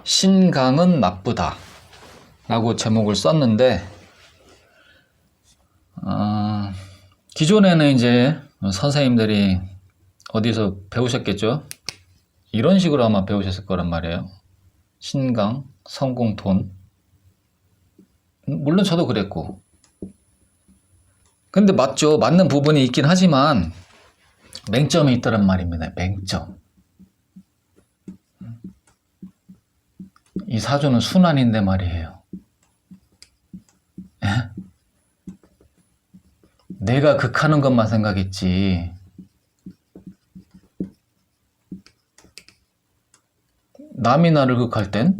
신강은 나쁘다 라고 제목을 썼는데, 기존에는 이제 선생님들이 어디서 배우셨겠죠? 이런 식으로 아마 배우셨을 거란 말이에요. 신강, 성공, 돈. 물론 저도 그랬고. 근데 맞죠. 맞는 부분이 있긴 하지만 맹점이 있더란 말입니다. 맹점. 이 사주는 순환인데 말이에요. 에? 내가 극하는 것만 생각했지. 남이 나를 극할 땐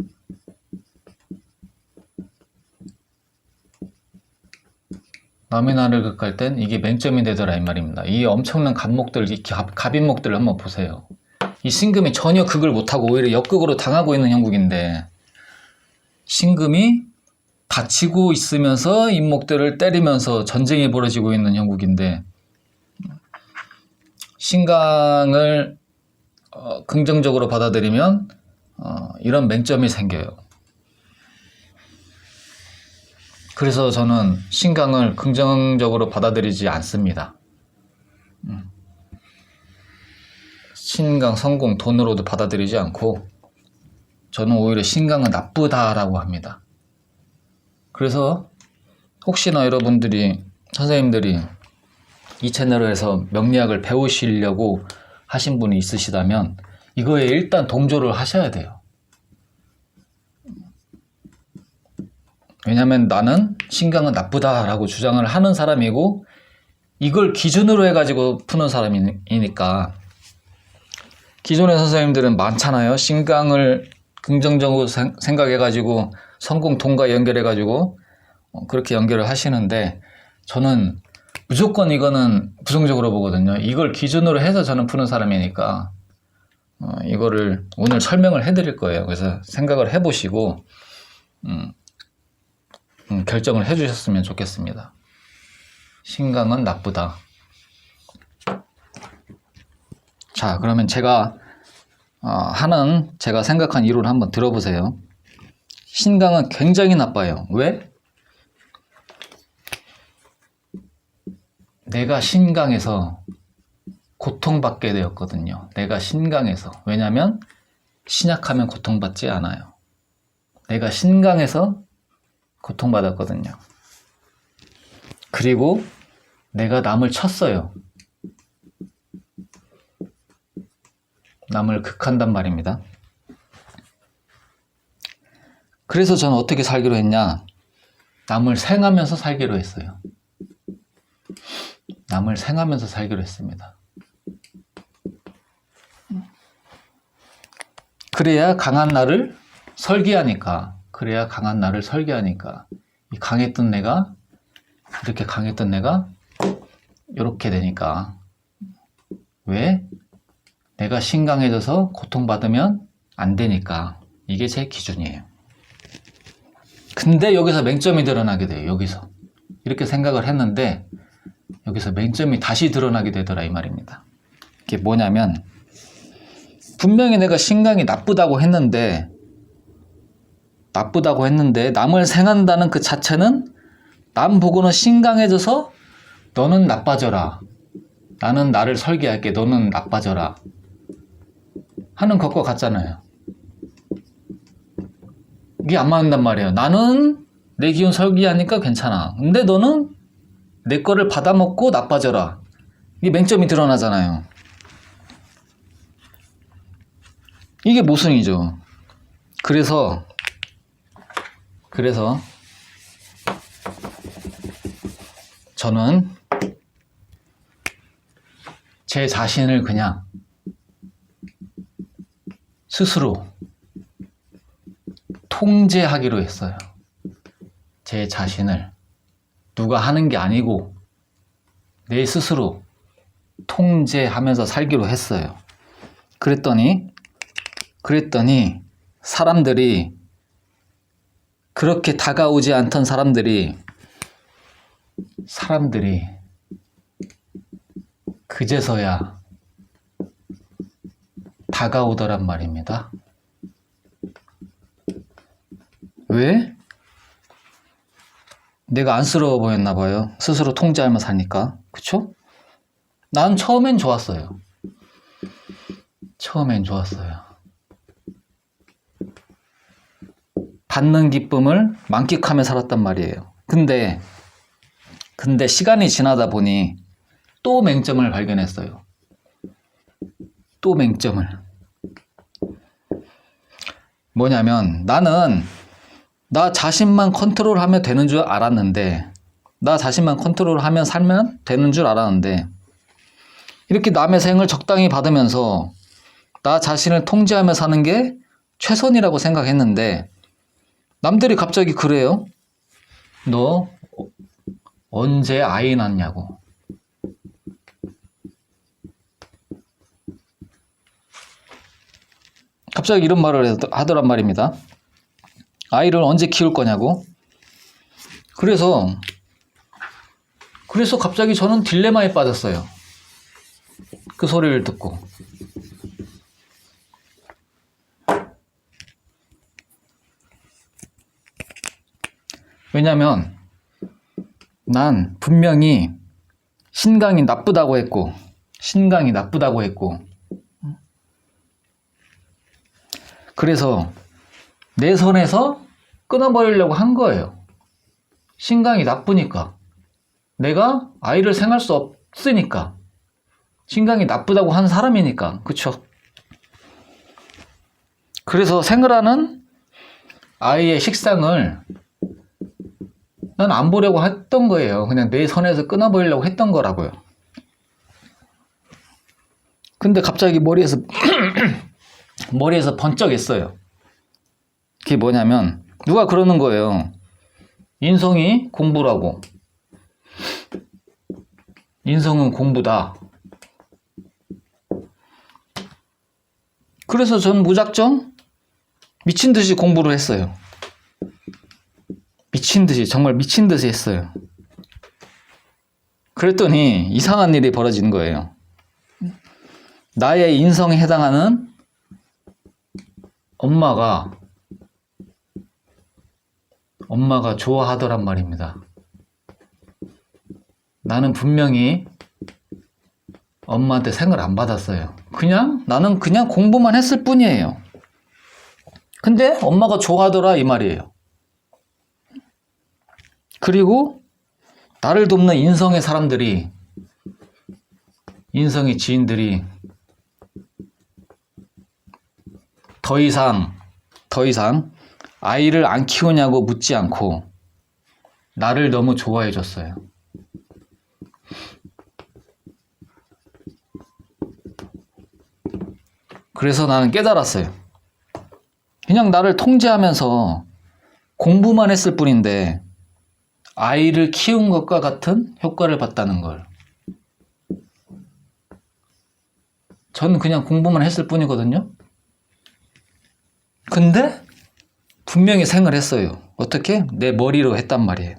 이게 맹점이 되더라 이 말입니다. 이 엄청난 갑목들, 이 갑인목들을 한번 보세요. 이 신금이 전혀 극을 못하고 오히려 역극으로 당하고 있는 형국인데, 신금이 다치고 있으면서 인목들을 때리면서 전쟁이 벌어지고 있는 형국인데, 신강을 긍정적으로 받아들이면 이런 맹점이 생겨요. 그래서 저는 신강을 긍정적으로 받아들이지 않습니다. 신강, 성공, 돈으로도 받아들이지 않고 저는 오히려 신강은 나쁘다라고 합니다. 그래서 혹시나 여러분들이, 선생님들이 이 채널에서 명리학을 배우시려고 하신 분이 있으시다면 이거에 일단 동조를 하셔야 돼요. 왜냐하면 나는 신강은 나쁘다라고 주장을 하는 사람이고 이걸 기준으로 해가지고 푸는 사람이니까. 기존의 선생님들은 많잖아요. 신강을 긍정적으로 생각해가지고 성공, 돈과 연결해가지고 그렇게 연결을 하시는데, 저는 무조건 이거는 부정적으로 보거든요. 이걸 기준으로 해서 저는 푸는 사람이니까 이거를 오늘 설명을 해드릴 거예요. 그래서 생각을 해보시고 결정을 해주셨으면 좋겠습니다. 신강은 나쁘다. 자, 그러면 제가 제가 생각한 이론을 한번 들어보세요. 신강은 굉장히 나빠요. 왜? 내가 신강에서 고통받게 되었거든요. 내가 신강에서. 왜냐하면 신약하면 고통받지 않아요. 내가 신강에서 고통받았거든요. 그리고 내가 남을 쳤어요. 남을 극한단 말입니다. 그래서 저는 어떻게 살기로 했냐? 남을 생하면서 살기로 했어요. 남을 생하면서 살기로 했습니다. 그래야 강한 나를 설계하니까. 이 강했던 내가, 이렇게 강했던 내가 이렇게 되니까. 왜? 내가 신강해져서 고통받으면 안 되니까. 이게 제 기준이에요. 근데 여기서 맹점이 드러나게 돼요. 여기서. 이렇게 생각을 했는데 여기서 맹점이 다시 드러나게 되더라 이 말입니다. 이게 뭐냐면, 분명히 내가 신강이 나쁘다고 했는데 남을 생한다는 그 자체는 남 보고는 신강해져서 너는 나빠져라, 나는 나를 설계할게, 너는 나빠져라 하는 것과 같잖아요. 이게 안 맞는단 말이에요. 나는 내 기운 설계하니까 괜찮아. 근데 너는 내 거를 받아먹고 나빠져라. 이게 맹점이 드러나잖아요. 이게 모순이죠. 그래서 저는 제 자신을 그냥 스스로 통제하기로 했어요. 제 자신을 누가 하는 게 아니고 내 스스로 통제하면서 살기로 했어요. 그랬더니 사람들이, 그렇게 다가오지 않던 사람들이 그제서야 다가오더란 말입니다. 왜? 내가 안쓰러워 보였나 봐요. 스스로 통제하며 사니까. 그쵸? 난 처음엔 좋았어요. 처음엔 좋았어요. 받는 기쁨을 만끽하며 살았단 말이에요. 근데 시간이 지나다 보니 또 맹점을 발견했어요. 또 맹점을. 뭐냐면 나는 나 자신만 컨트롤하면 되는 줄 알았는데, 나 자신만 컨트롤하면 살면 되는 줄 알았는데, 이렇게 남의 생을 적당히 받으면서 나 자신을 통제하며 사는 게 최선이라고 생각했는데, 남들이 갑자기 그래요. 너 언제 아이 낳냐고. 갑자기 이런 말을 하더란 말입니다. 아이를 언제 키울 거냐고. 그래서 갑자기 저는 딜레마에 빠졌어요. 그 소리를 듣고. 왜냐면 난 분명히 신강이 나쁘다고 했고, 그래서 내 손에서 끊어버리려고 한 거예요. 신강이 나쁘니까. 내가 아이를 생할 수 없으니까. 신강이 나쁘다고 한 사람이니까. 그쵸? 그래서 생을 아이의 식상을 난 안 보려고 했던 거예요. 그냥 내 손에서 끊어버리려고 했던 거라고요. 근데 갑자기 머리에서 번쩍했어요. 그게 뭐냐면 누가 그러는 거예요. 인성이 공부라고. 인성은 공부다. 그래서 전 무작정 미친 듯이 공부를 했어요. 정말 미친 듯이 했어요. 그랬더니 이상한 일이 벌어지는 거예요. 나의 인성에 해당하는 엄마가 좋아하더란 말입니다. 나는 분명히 엄마한테 생을 안 받았어요. 나는 그냥 공부만 했을 뿐이에요. 근데 엄마가 좋아하더라 이 말이에요. 그리고 나를 돕는 인성의 지인들이 더 이상 아이를 안 키우냐고 묻지 않고 나를 너무 좋아해 줬어요. 그래서 나는 깨달았어요. 그냥 나를 통제하면서 공부만 했을 뿐인데 아이를 키운 것과 같은 효과를 봤다는 걸. 저는 그냥 공부만 했을 뿐이거든요. 근데 분명히 생을 했어요. 어떻게? 내 머리로 했단 말이에요.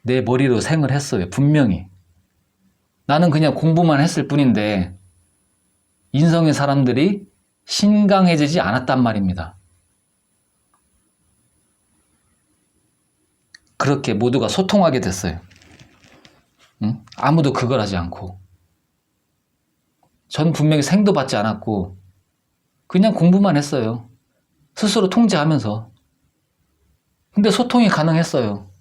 내 머리로 생을 했어요. 분명히. 나는 그냥 공부만 했을 뿐인데 인성의 사람들이 신강해지지 않았단 말입니다. 그렇게 모두가 소통하게 됐어요. 응? 아무도 그걸 하지 않고. 전 분명히 생도 받지 않았고 그냥 공부만 했어요. 스스로 통제하면서. 근데 소통이 가능했어요.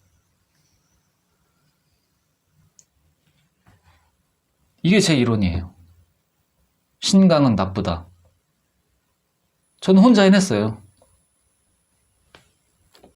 이게 제 이론이에요. 신강은 나쁘다. 저는 혼자 해냈어요.